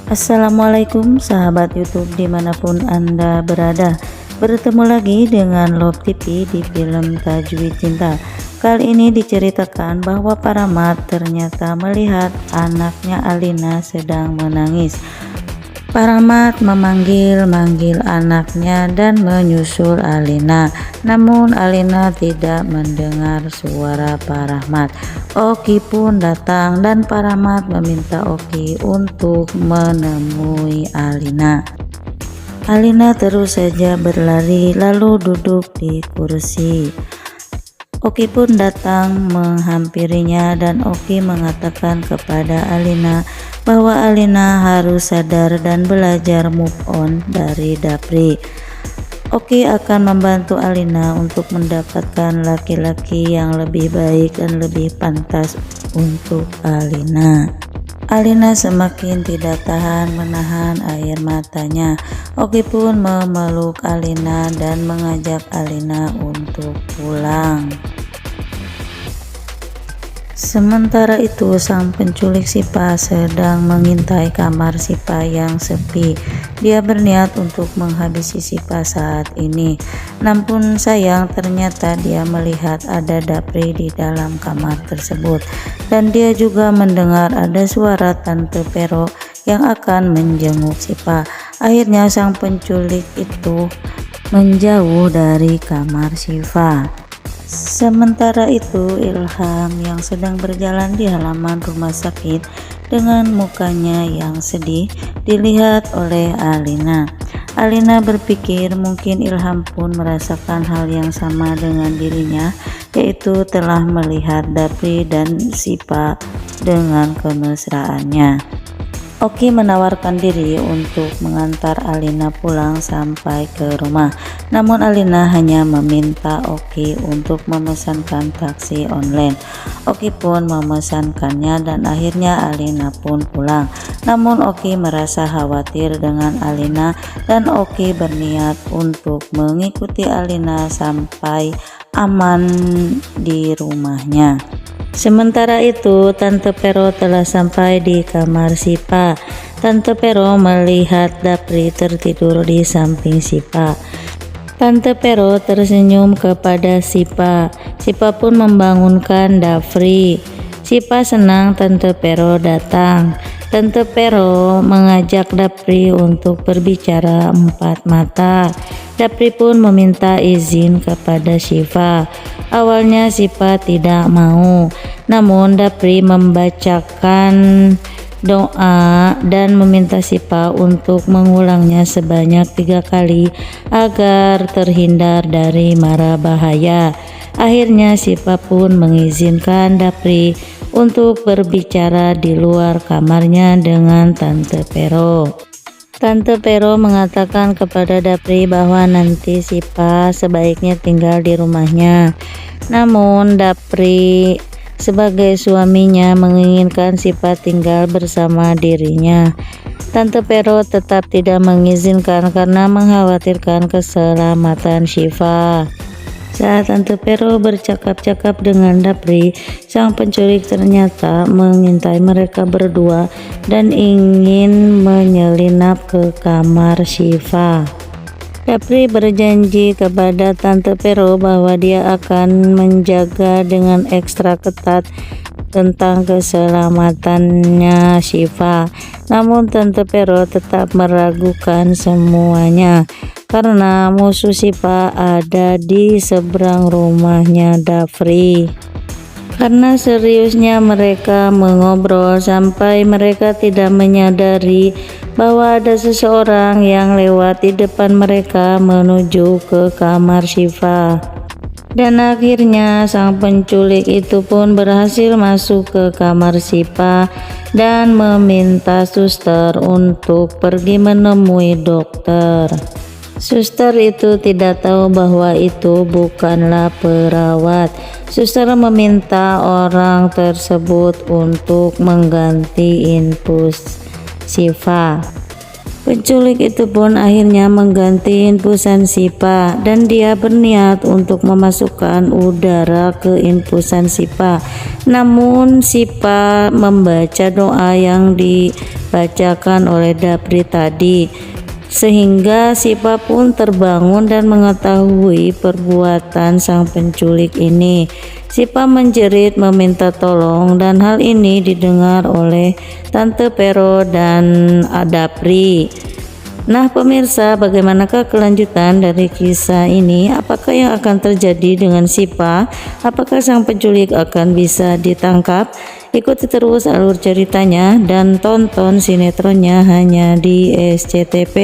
Assalamualaikum sahabat YouTube dimanapun Anda berada. Bertemu lagi dengan Love TV di film Tajwid Cinta. Kali ini diceritakan bahwa Paramat ternyata melihat anaknya Alina sedang menangis. Paramat memanggil-manggil anaknya dan menyusul Alina. Namun Alina tidak mendengar suara Paramat. Oki pun datang dan Paramat meminta Oki untuk menemui Alina. Alina terus saja berlari lalu duduk di kursi. Oki pun datang menghampirinya dan Oki mengatakan kepada Alina bahwa Alina harus sadar dan belajar move on dari Dapri. Oki akan membantu Alina untuk mendapatkan laki-laki yang lebih baik dan lebih pantas untuk Alina. Alina semakin tidak tahan menahan air matanya. Oki pun memeluk Alina dan mengajak Alina untuk pulang. Sementara itu sang penculik Sipa sedang mengintai kamar Sipa yang sepi. Dia berniat untuk menghabisi Sipa saat ini. Namun sayang ternyata dia melihat ada Dapri di dalam kamar tersebut. Dan dia juga mendengar ada suara Tante Pero yang akan menjenguk Sipa. Akhirnya sang penculik itu menjauh dari kamar Sipa. Sementara itu Ilham yang sedang berjalan di halaman rumah sakit dengan mukanya yang sedih dilihat oleh Alina. Alina berpikir mungkin Ilham pun merasakan hal yang sama dengan dirinya, yaitu telah melihat Dapri dan Sipa dengan kemesraannya. Oki menawarkan diri untuk mengantar Alina pulang sampai ke rumah. Namun Alina hanya meminta Oki untuk memesankan taksi online. Oki pun memesankannya dan akhirnya Alina pun pulang. Namun Oki merasa khawatir dengan Alina dan Oki berniat untuk mengikuti Alina sampai aman di rumahnya. Sementara itu Tante Pero telah sampai di kamar Sipa. Tante Pero melihat Dapri tertidur di samping Sipa. Tante Pero tersenyum kepada Sipa. Sipa pun membangunkan Dapri. Sipa senang Tante Pero datang. Tante Pero mengajak Dapri untuk berbicara empat mata. Dapri pun meminta izin kepada Sipa. Awalnya Sipa tidak mau, namun Dapri membacakan doa dan meminta Sipa untuk mengulangnya sebanyak 3 kali agar terhindar dari mara bahaya. Akhirnya Sipa pun mengizinkan Dapri untuk berbicara di luar kamarnya dengan Tante Pero. Tante Pero mengatakan kepada Dapri bahwa nanti Sipa sebaiknya tinggal di rumahnya. Namun Dapri sebagai suaminya menginginkan Sipa tinggal bersama dirinya. Tante Pero tetap tidak mengizinkan karena mengkhawatirkan keselamatan Sipa. Saat Tante Pero bercakap-cakap dengan Dapri, sang penculik ternyata mengintai mereka berdua dan ingin menyelinap ke kamar Sipa. Dapri berjanji kepada Tante Pero bahwa dia akan menjaga dengan ekstra ketat tentang keselamatannya Sipa. Namun Tante Pero tetap meragukan semuanya karena musuh Sipa ada di seberang rumahnya Dapri. Karena seriusnya mereka mengobrol sampai mereka tidak menyadari bahwa ada seseorang yang lewat di depan mereka menuju ke kamar Sipa. Dan akhirnya sang penculik itu pun berhasil masuk ke kamar Sipa dan meminta suster untuk pergi menemui dokter. Suster itu tidak tahu bahwa itu bukanlah perawat. Suster meminta orang tersebut untuk mengganti infus Sipa. Penculik itu pun akhirnya mengganti infusan Sipa dan dia berniat untuk memasukkan udara ke infusan Sipa. Namun Sipa membaca doa yang dibacakan oleh Dapri tadi, sehingga Sipa pun terbangun dan mengetahui perbuatan sang penculik ini. Sipa menjerit meminta tolong dan hal ini didengar oleh Tante Pero dan Dapri. Nah pemirsa, bagaimanakah kelanjutan dari kisah ini? Apakah yang akan terjadi dengan Sipa? Apakah sang penculik akan bisa ditangkap? Ikuti terus alur ceritanya dan tonton sinetronnya hanya di SCTV.